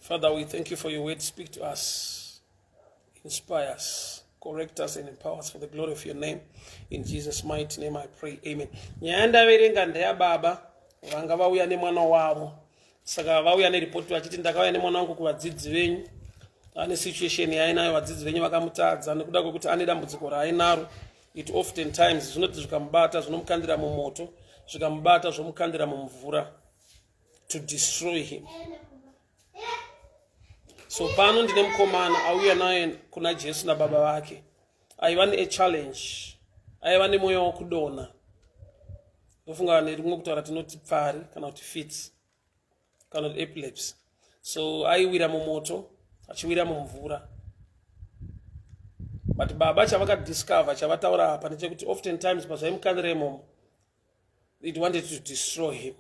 Father, we thank you for your word. Speak to us, inspire us, correct us, and empower us for the glory of your name. In Jesus' mighty name I pray. Amen. Nyanda verenga ndeya baba vanga vauya nemwana wavo. Saka vauya neripoti vachiti ndakauya nemwana wangu kuvadzidzi venyu. Ane situation yainayo vadzidzi venyu vakamutadza nekuda kwekuti ane dambudziko raainaro. It oftentimes zvinoti zvikamubata zvinomukandira mumoto, zvikamubata zvomukandira mumvura to destroy him. So pano ndine mukomana auya naye kuna Jesu na baba vake. Aiva ne challenge. Aiva nemweya wokudona. Ndofunga nerimwe kutaura tinoti pfari kana kuti fits kana kuti epilepsy. So aiwira mumoto, achiwira mumvura. But baba chavakadiscover chavataura apa ndechekuti oftentimes pazvaimukandira imomo it wanted to destroy him.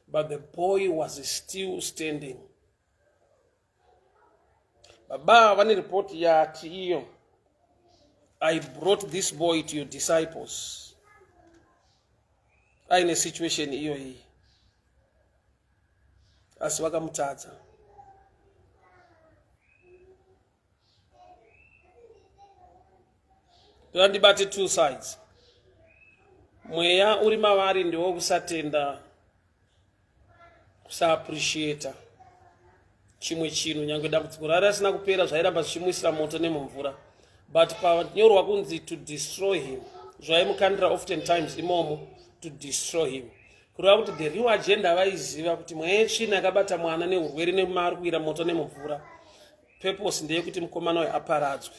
But the boy was still standing. Baba vane report yati iyo, I brought this boy to your disciples. Aine situation iyo hii. Asi vakamutadza. Ndibate two sides. Mweya uri mavari ndiwo kusatenda, kusaappreciata chimwe chinhu nyangwe dambudziko rari asina kupera zvairamba zvichimwisira moto nemumvura. But panyorwa kunzi to destroy him, zvaimukandira oftentimes imomo to destroy him. Kureva kuti the real agenda vaiziva kuti mweya yetsvina yakabata mwana neurwere nemari kuwira moto nemumvura, purpose ndeyekuti mukomana uyu aparadzwe.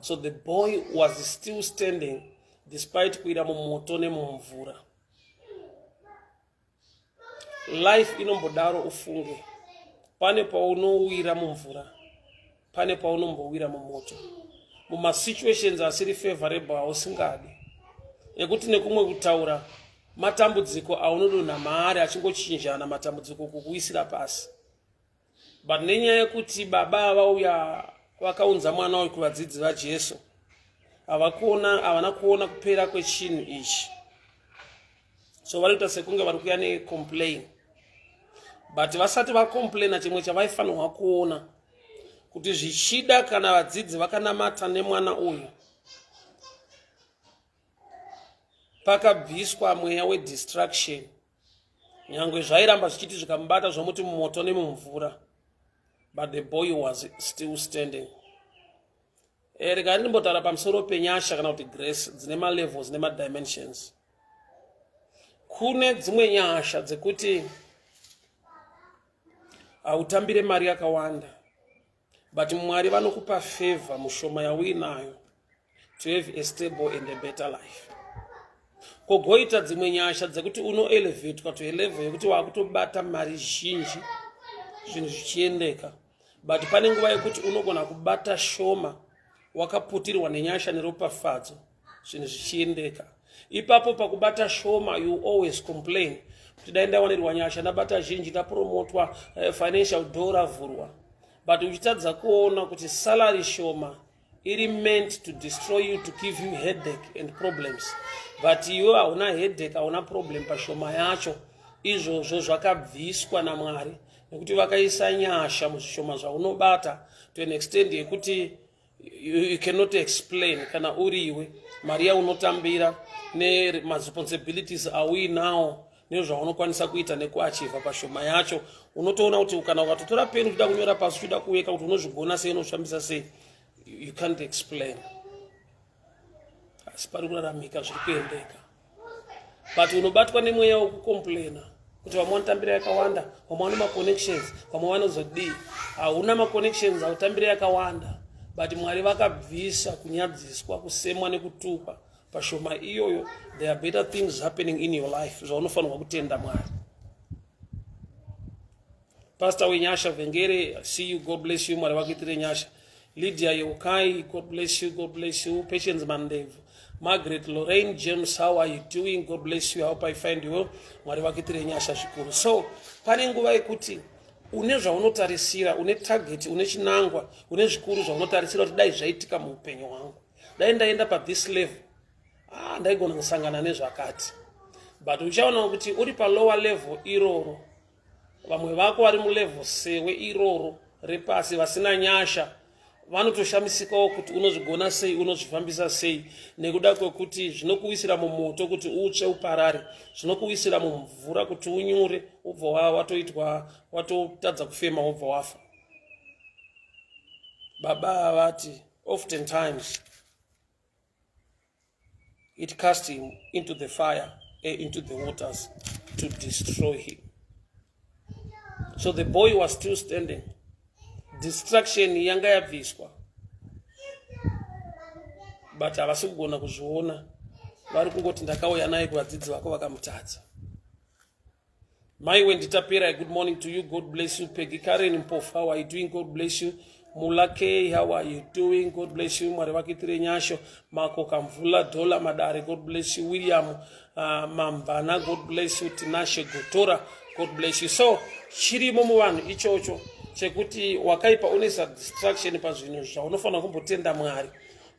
So the boy was still standing despite kuwira mumoto nemumvura. Life inombodaro ufunge. Pane paunowira mumvura, pane paunombowira mumoto. Muma situations asiri favorable ausingadi. Ekuti nekumwe kutaura matambudziko aunodonha maari achingochinjana matambudziko kukuisira pasi. But nenyaya yekuti baba vauya vakaunza mwana uyu kuvadzidzi vaJesu, havana kuona kupera kwechinhu ichi. So varikuita sekunge vari kuuya necomplain. But vasati vacomplaina chimwe chavaifanirwa kuona kuti zvichida kana vadzidzi vakanamata nemwana uyu, pakabviswa mweya wedistraction, nyangwe zvairamba zvichiti zvikamubata zvomuti mumoto nemumvura. But the boy was still standing. Rega ndimbotaura pamusoro penyasha kana kuti grace dzine malevels nemadimensions. Kune dzimwe nyasha dzekuti hautambire mari yakawanda, but Mwari vanokupa favor mushoma yauinayo to have a stable and a better life. Kogoita dzimwe nyasha dzekuti unoelevate to a level yekuti wakutobata mari zhinji zvinhu zvichiendeka, but pane nguva yekuti unogona kubata shoma wakaputirwa nenyasha neropafadzo zvinhu zvichiendeka. Ipapo pakubata shoma you always complain kuti dai ndawanirwa nyasha ndabata zhinji ndapromotwa, financial door ravhurwa. But uchitadza kuona kuti salary shoma iri meant to destroy you, to give you headache and problems. But iwe hauna headache, hauna problem pashoma yacho. Izvozvo zvakabviswa naMwari nekuti vakaisa nyasha muzvishoma zvaunobata to an extent yekuti you cannot explain. Kana uriwe mari yaunotambira neresponsibilities auinawo nezvaunokwanisa kuita nekuachiva pashoma yacho, unotoona kuti kana ukatotora peni uchida kunyora pasi uchida kuweka kuti unozvigona sei unozvifambisa sei, you can't explain. Asi pari kuraramika zviri kuendeka. But unobatwa nemweya wokucomplaina kuti vamwe vanotambira yakawanda, vamwe vane maconnections, vamwe vanozodii. Hauna maconnections, hautambira yakawanda, but Mwari vakabvisa kunyadziswa, kusemwa nekutukwa pashoma iyoyo. There are better things happening in your life zvaunofanirwa kutenda Mwari. Pastor wenyasha Vengere, I see you, God bless you. Mwari vakuitire nyasha. Lydia Yokai, God bless you, God bless you. Patience Mandev, Margaret Lorraine James, how are you doing? God bless you. I hope I find you well. Mwari vakuitire nyasha zvikuru. So pane nguva yekuti une zvaunotarisira, une target, une chinangwa, une zvikuru zvaunotarisira kuti dai zvaitika muupenyu hwangu, dai ndaenda pa this level, ndaigona kusangana nezvakati. But uchaona kuti uri pa lower level iroro vamwe vako vari mulevel sewe iroro repasi vasina nyasha vanotoshamisikawo kuti unozvigona sei, unozvifambisa sei, nekuda kwekuti zvinokuwisira mumoto kuti utsve uparare, zvinokuwisira mumvura kuti unyure, ubva watoitwa watotadza kufema, ubva wafa. Baba vati oftentimes it cast him into the fire, into the waters to destroy him. So the boy was still standing. Distraction yanga yabviswa, but havasi kugona kuzviona, vari kungoti ndakauya naye kuvadzidzi vako vakamutadza. Mai wenditapera, good morning to you, God bless you. Peggy Karen Mpofu, how are you doing? God bless you. Mulake, how are you doing? God bless you. Mwari vakitire nyasho. Marco Kamvula Dola Madare, God bless you. William Mambana, God bless you. Tinashe Gotora, God bless you. So chirimo muvanhu ichocho chekuti wakaipa unesa distraction pazvinhu zvaunofanira kumbotenda Mwari.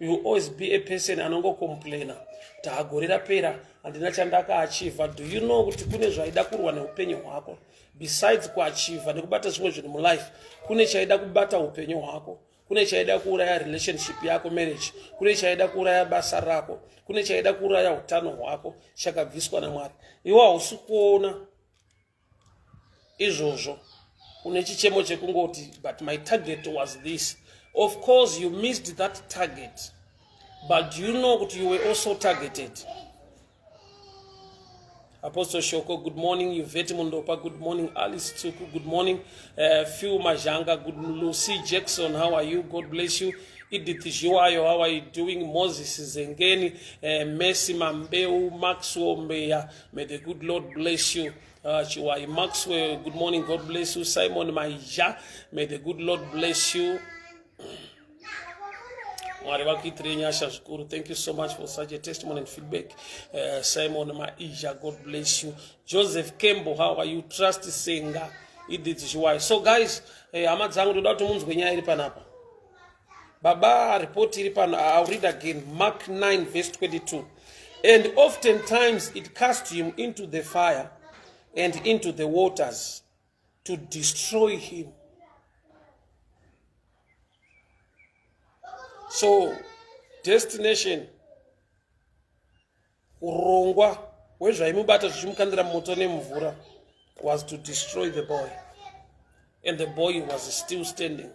You will always be a person anongocomplaina. Tagorera pera handina chandakaachiva. Do you know kuti kune zvaida kurwa neupenyu hwako? Besides kuachiva nekubata zvimwe zvinhu mulife, kune chaida kubata upenyu hwako, kune chaida kuuraya relationship yako, marriage, kune chaida kuuraya basa rako, kune chaida kuuraya utano hwako, chakabviswa naMwari. Iwe hausi kuona izvozvo, une chichemo chekungoti but my target was this. Of course you missed that target, but do you know that you were also targeted? Apostle Shoko, good morning. Yvette Mundopa, good morning. Alice Tsuku, good morning. Phil Majanga, good morning. Lucy Jackson, how are you? God bless you. Edith Joayo, how are you doing? Moses Zengeni, Messi Mambeu, Maxwell Mbeya, may the good Lord bless you. Chiwai Maxwell, good morning. God bless you. Simon Maija, may the good Lord bless you. Thank you so much for such a testimony and feedback. Simon Maija, God bless you. Joseph Kembo, how are you? Trust Senga, Edith Joai. So guys, amadzangu toda kuti munzwe nyaya iri panapa. Baba report iri pana, I'll read again. Mark 9 verse 22. And oftentimes it cast him into the fire and into the waters to destroy him. So, destination, urongwa, wezvaimubata zvichimukandira moto nemvura, was to destroy the boy. And the boy was still standing.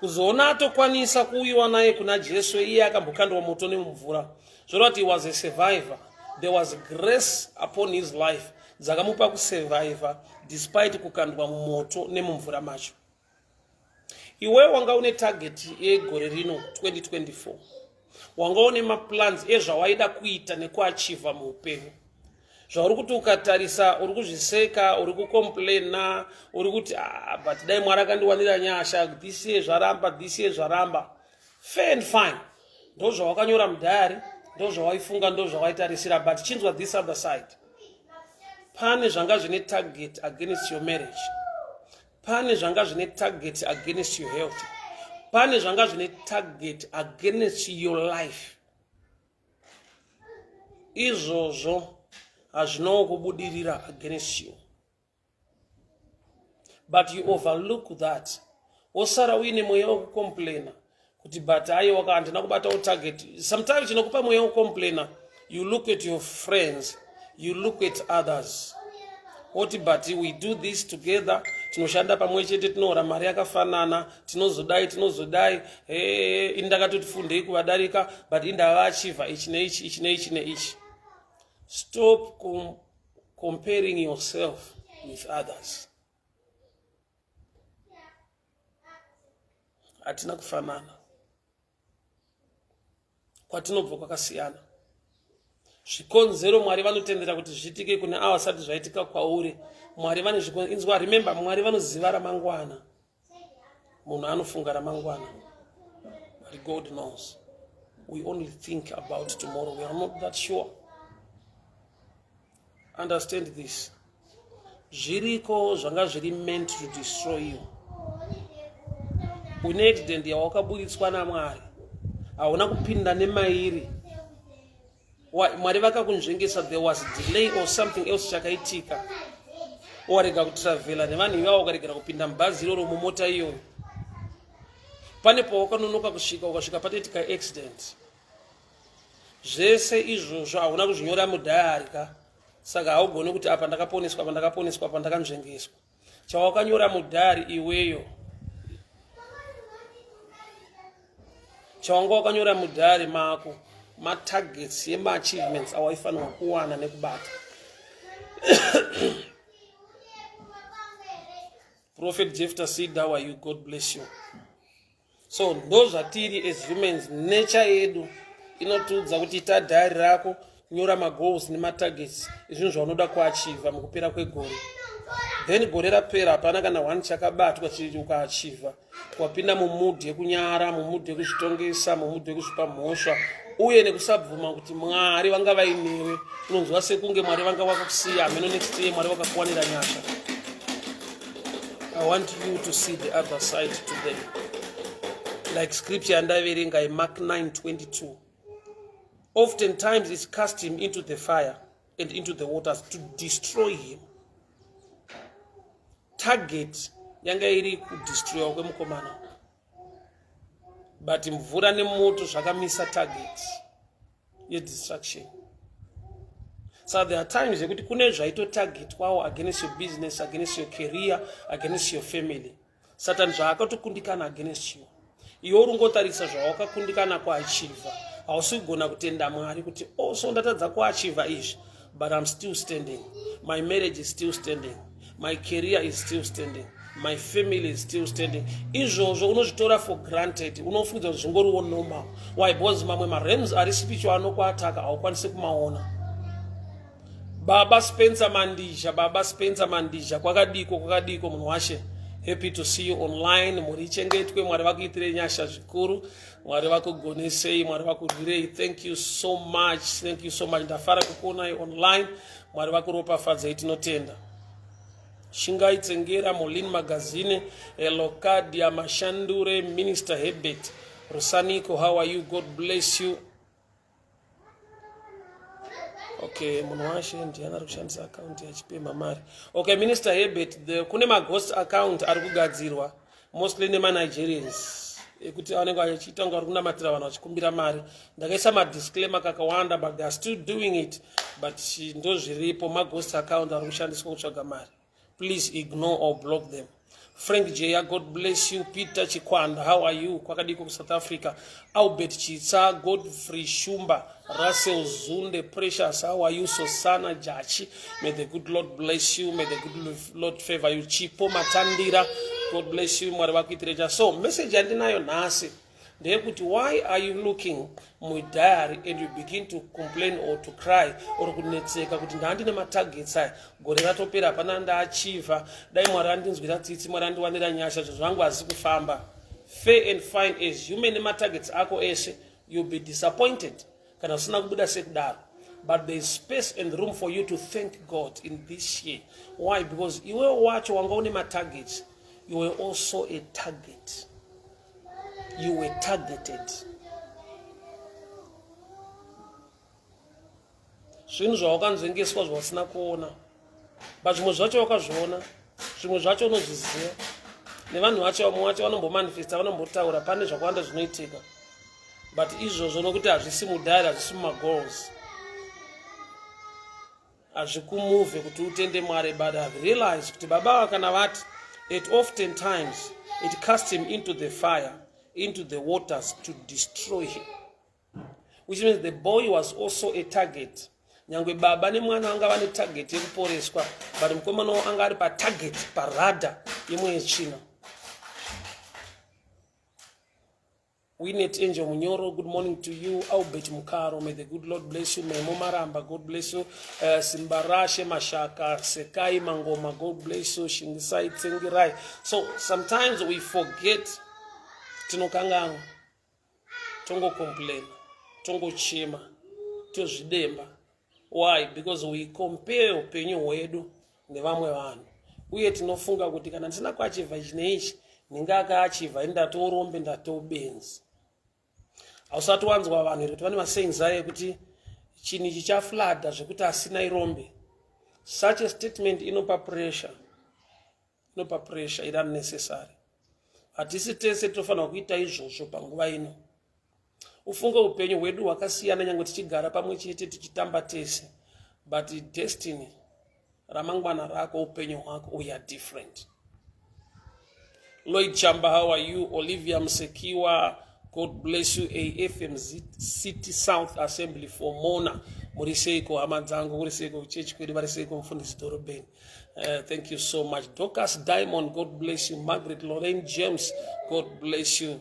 Kuzoona atokwanisa kuuyiwa naye kuna Jesu iye akambokandwa moto nemvura. So that he was a survivor. There was grace upon his life. Dzakamupa kusurvivor despite kukandwa moto nemumvura macho. Iwe wanga une target yegore rino 2024. Wanga une maplans ezvawaida kuita nekuachiva muupenyu. Zvauri kuti ukatarisa uri kuzviseka, uri kucomplaina, uri kuti but dai Mwari akandiwanira nyasha, this year zvaramba. Fair and fine. Ndo zvawakanyora mudhayari, ndo zvawaifunga, ndo zvawaitarisira, but chinzwa this other side. Pane zvanga zvine target against your marriage. Pane zvanga zvine target against your health. Pane zvanga zvine target against your life. Izvozvo hazvino kubudirira against you. But you overlook that. Osara uine mweya wekucomplaina. Kuti but aiwa handina kubatawo target. Sometimes chinokupa mweya wekucomplaina. You look at your friends. You look at others. Oti but we do this together. Tinoshanda pamwe chete, tinoora mari yakafanana, tinozodai indakatoti fundei kuvadarika, but indavachiva ichi neichi. Stop comparing yourself with others. Hatina kufanana. Kwatinobva kwakasiyana. Zvikonzero Mwari vanotendera kuti zvitike kune ava asati zvaitika kwauri. Mwari vane zvikonzero. Remember, Mwari vanoziva ramangwana. Munhu anofunga ramangwana. But God knows. We only think about tomorrow. We are not that sure. Understand this. Zviriko zvanga zviri meant to destroy you. Une accident yawakaburitswa naMwari. Hauna kupinda nemairi. Mwari vakakunzvengesa, there was delay or something else chakaitika. warega kutravela nevanhu ivavo ukaregera kupinda mubhazi iroro mumota iyoyo, pane pawakanonoka kusvika ukasvika patoitika accident, zvese izvozvo hauna kuzvinyora mudhayari ka, saka haugoni kuti apa ndakaponeswa, apa ndakaponeswa, apa ndakanzvengeswa. Chawakanyora mudhayari iweyo, chawanga wakanyora mudhayari mako matargets ema-achievements awaifanirwa kuwana nekubata. Prophet Jephthah said, how are you? God bless you. So ndo zvatiri as humans, nature yedu inotiudza kuti ita dhayari rako, nyora magoals nematargets, izvinhu zvaunoda kuachieva mukupera kwegore. Then gore rapera hapana kana one chakabatwa ukaachieva, wapinda mumudhi yekunyara, mumudhi yekuzvitongesa, mumudhi yekuzvipa mhosva, uye nekusabvuma kuti Mwari vanga vainewe, unonzwa sekunge Mwari vanga vakakusiya, hameno next day Mwari vakakuwanira nyasha. I want you to see the other side today. Like scripture andaverenga in Mark 9:22. Oftentimes it's cast him into the fire and into the waters to destroy him. Target yanga iri kudestroy kwemukomana, but mvura nemoto zvakamisa target yedestruction. So there are times yekuti kune zvaito target kwawo against your business, against your career, against your family. Satan zvaakatokundikana against you. Iwe urungotarisa zvawakakundikana kuachieva, hausi kugona kutenda Mwari kuti so ndatadza kuachieva izvi, but I'm still standing. My marriage is still standing. My career is still standing. My family is still standing. Izvozvo unozvitora for granted. Unofunga kuti zvingoriwo normal. Why? Because mamwe marems ari spiritual anokuataka haukwanisi kumaona. Baba Spencer Mandija, kwakadiko munhu washe. Happy to see you online. Muri chengetwe, Mwari vakuitire nyasha zvikuru, Mwari vakugonesei, Mwari vakurwirei. Thank you so much. Thank you so much. Ndafara kukuonai online. Mwari vakuropafadzei tinotenda. Shingai Tsengera, Molin Magazine, Elokadia Mashandure, Minister Hebet, Rosaniko, how are you? God bless you. Okay, munwashe ndiana kushandisa account ya chipema mari. Okay, Minister Hebet, kune ghost account ari kugadzirwa mostly nema Nigerians. Ekuti vanenge vachiita kunge vari kunamatira vanhu vachikumbira mari. Ndakaisa madisclaimer kakawanda, but they are still doing it. But ndo zviripo maghost account ari kushandiswa kutsvaga mari. Please ignore or block them. Frank Jaya, God bless you. Peter Chikwanda, how are you? Kwakadiko South Africa. Albert Chitsa, Godfrey Shumba, Russell Zunde, Precious, how are you? Sosana Jachi, may the good Lord bless you. May the good Lord favor you. Chipo Matandira, God bless you. So, message andinayo nasi. Why are you looking diary and you begin to complain or to cry or kunetseka kuti ndandine matargets aya gore ratopera hapana ndaachieva, dai Mwari andinzwira tsitsi, Mwari andiwanira nyasha, zvangu hazisi kufamba. Fair and fine as human matargets ako eshe, you'll be disappointed kana usina kubuda sekudaro. But there is space and room for you to thank God in this year. Why? Because iwe wacho wanga une matargets, you were also a target. You were targeted. Zvinhu zvawakanzvengeswa zvasina kuona, but zvimwe zvacho wakazviona, zvimwe zvacho unozviziva, nevanhu vacho vamwe vacho vanombomanifesta, vanombotaura pane zvakawanda zvinoitika, but izvozvo nokuti hazvisi mudhari, hazvisi mumagoals, hazvikumuvhe kuti utende Mwari. But I've realized kuti baba kana vati, it oftentimes it cast him into the fire, into the waters to destroy him, which means the boy was also a target. Nyangwe baba nemwana anga vane target yekuporeswa, but mukomana anga ari pa target, pa radar yemwe yechina. Winet Angel Munyoro, good morning to you. Albert Mukaro, may the good Lord bless you. Memo Maramba, God bless you. Simbarashe Mashaka, Sekai Mangoma, God bless you. Shingisai Tsengirai. So sometimes we forget tinokanganga, tongo complain, tongo chima, tozvidemba. Why? Because we compare upenyu hwedu nevamwe vanhu. Uye tinofunga kuti kana ndisina kuachieva chineichi, ninga akaachieva ndatorombe ndatobenzi. Hausati wanzwa vanhu kuti vane masayings aye kuti chini chichaflada zvekuti asina irombe. Such a statement inopa pressure. Inopa pressure iri unnecessary. Hatisi tese tofanira kuita izvozvo panguva ino. Ufunge upenyu hwedu hwakasiyana nyange tichigara pamwe chete tichitamba tese. But destiny, ramangwana rako, upenyu hwako, we are different. Lloyd Chamba, how are you? Olivia Msekiwa, God bless you. AFM City South Assembly for Mona. Muriseiko Amadzango, Muriseiko Church, Muriseiko Mfundisi Dorobeni. Thank you so much. Dorcas Diamond, God bless you. Margaret Lorraine James, God bless you.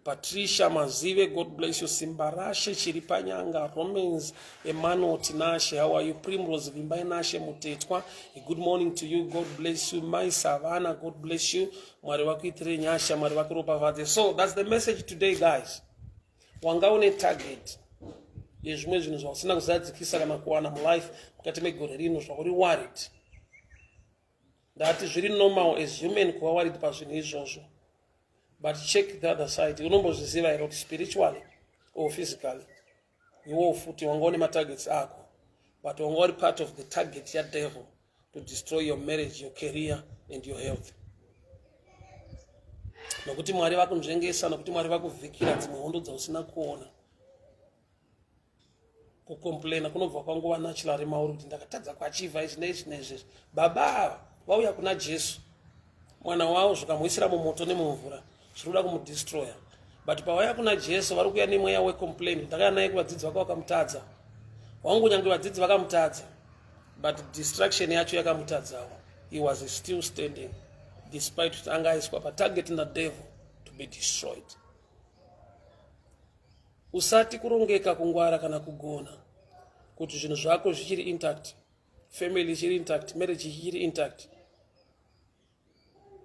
Patricia Mazive, God bless you. Simbarashe Chiripanyanga, Romans Emmanuel Tinashe, how are you? Primrose Vimbai Nashe Mutetwa, good morning to you. God bless you. My Savannah, God bless you. So that's the message today, guys. Wangaone target. Yezvimwe zvinhu zvausina kuzadzikisa kana kuwana mulife mukati megore rino zvauri worried. Ndati zviri normal as human kuva worried pazvinhu izvozvo. But check the other side. Unombozviziva here kuti spiritually or physically iwo futi wangaone matargets ako, but wanga uri part of the target ya devil to destroy your marriage, your career and your health. Nokuti Mwari vakunzvengesa, nokuti Mwari vakuvhikira dzimwe hondo dzausina kuona. Kukomplaina kunobva kwanguva natural mauri kuti ndakatadza kuachiva izvi nezvi. Baba vauya kuna Jesu, mwana wavo zvikamuisira mumoto nemumvura zvirikuda kumudestroya. But pavauya kuna Jesu vari kuuya nemweya wecomplain. Ndakaya naye kuvadzidzi vake vakamutadza. Wangu nyange vadzidzi vakamutadza, but distraction yacho yakamutadzawo. He was still standing despite kuti anga aiswa patarget na devil to be destroyed. Usati kurongeka kungwara kana kugona kuti zvinhu zvako zvichiri intact, family ichiri intact, marriage ichiri intact.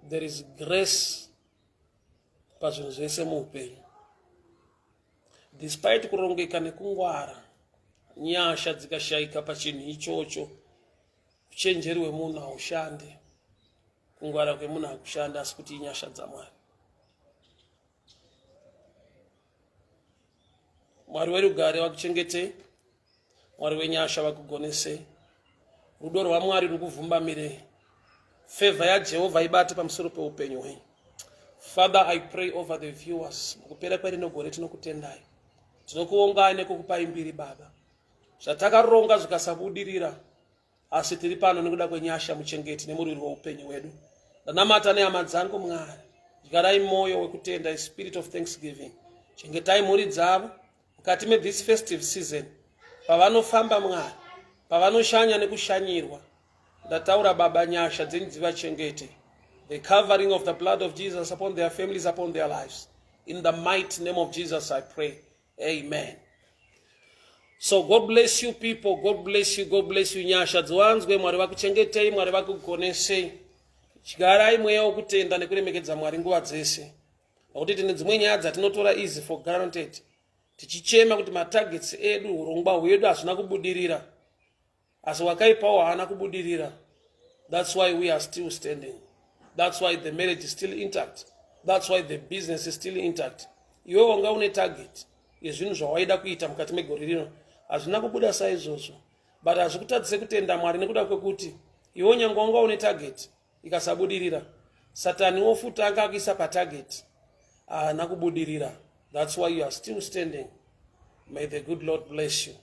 There is grace pazvinhu zvese muupenyu. Despite kurongeka nekungwara, nyasha dzikashaika pachinhu ichocho, uchenjeri hwemunhu haushande, kungwara kwemunhu hakushanda, asi kuti inyasha dzaMwari. Mwari werugare vakuchengetei, Mwari wenyasha vakugonesei, rudo rwaMwari rukuvhumbamirei, favor yaJehovha ibate pamusoro peupenyu hwenyu. Father, I pray over the viewers. Mukupera kwerino gore tinokutendai. Tinokuongai nekukupai mbiri Baba. Zvatakaronga zvikasabudirira, asi tiri pano nekuda kwenyasha muchengeti nemurwiri weupenyu hwedu. Ndanamata nehama dzangu Mwari, dyarai moyo wekutenda, a spirit of thanksgiving. Chengetai mhuri dzavo mukati this festive season. Pavanofamba Mwari, pavanoshanya nekushanyirwa, ndataura Baba nyasha dzenyu dzivachengete. The covering of the blood of Jesus upon their families, upon their lives. In the mighty name of Jesus I pray. Amen. So God bless you people. God bless you. God bless you. Nyasha dziwanzwe, Mwari vakuchengetei, Mwari vakugonesei. Chigarai mweya wokutenda nekuremekedza Mwari nguva dzese. Nokuti tine dzimwe nyaya dzatinotora easy for granted. Tichichema kuti matargets edu, urongwa hwedu hazvina kubudirira. Asi wakaipawo haana kubudirira. That's why we are still standing. That's why the marriage is still intact. That's why the business is still intact. Iwe wanga une target yezvinhu zvawaida kuita mukati megore rino hazvina kubuda saizvozvo, but hazvikutadzise kutenda Mwari nekuda kwekuti iwe nyange wanga une target ikasabudirira, Satani wofuti akakuisa patarget haana kubudirira. That's why you are still standing. May the good Lord bless you.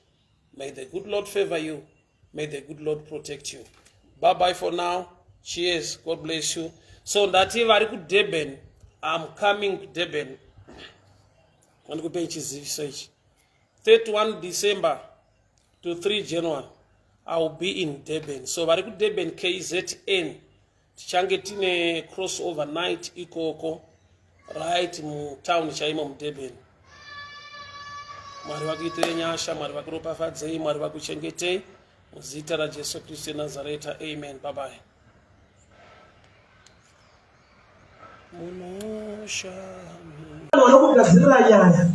May the good Lord favor you. May the good Lord protect you. Bye bye for now. Cheers. God bless you. So that if I could Durban, I'm coming to Durban. And go pay research. 31 December to 3 January, I will be in Durban. So I could Durban KZN. Changetine crossover night ikoko right mu town chaimo mu Durban. Mwari vakuitire nyasha, Mwari vakuropafadzei, Mwari vakuchengetei muzita raJesu Kristu Nazareta. Amen. Bye bye. Vanokugadzirira nyaya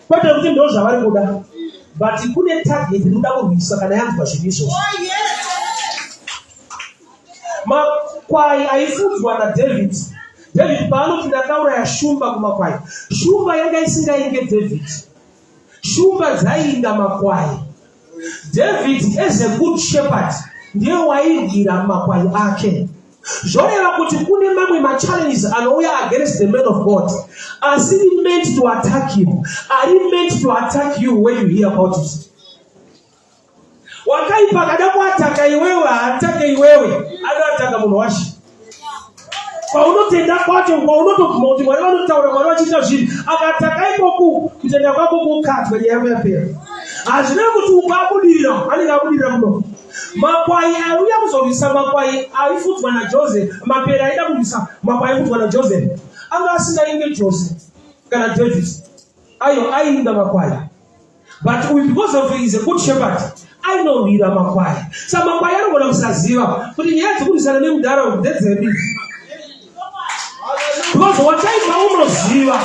kwete kuti ndo zvavari kuda, but kune target inoda kurwisa kana yanzwa zvinhu izvozvo. Makwai aifudzwa naDavid. David paanoti ndakauraya shumba kumakwai, shumba yanga isingainge David, shumba dzaiinda makwai. David as a good shepherd ndiye wairwira makwai ake. Zvoreva kuti kune mamwe machallenges anouya against the man of God. Asiri meant to attack him. Are meant to attack you when you hear about it? Wakaipa kada kuataka iwewe, atake iwewe, anoataka munhu wacho. Paunotenda kwacho, paunotokumoti mwari vanotaura mwari vachita zvinhu, akataka ikoku kutenda kwako kukatwa nyaya yapera. Hazvina kuti ukabudirira, anenge abudirira muno. Makwai auya kuzorwisa makwai aifudzwa naJoseph, mapera aida kurwisa makwai aifudzwa naJoseph. Anga asingainge Joseph kana David. Ayo ainda makwai. But because of he is a good shepherd, ainorwira makwai. Saka makwai anogona kusaziva kuti nyaya dzekurwisana nemudhara ndedzepi. Because wataipa unoziva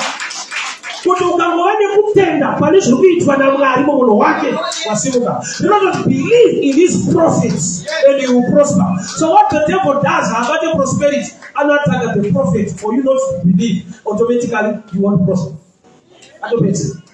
kuti ukangova nekutenda pane zviri kuitwa naMwari mumunhu wake wasimuka. You don't believe in these prophets and you will prosper. So what the devil does about the prosperity, anattack the prophet for you not to believe, automatically you won't prosper. I don't make sense.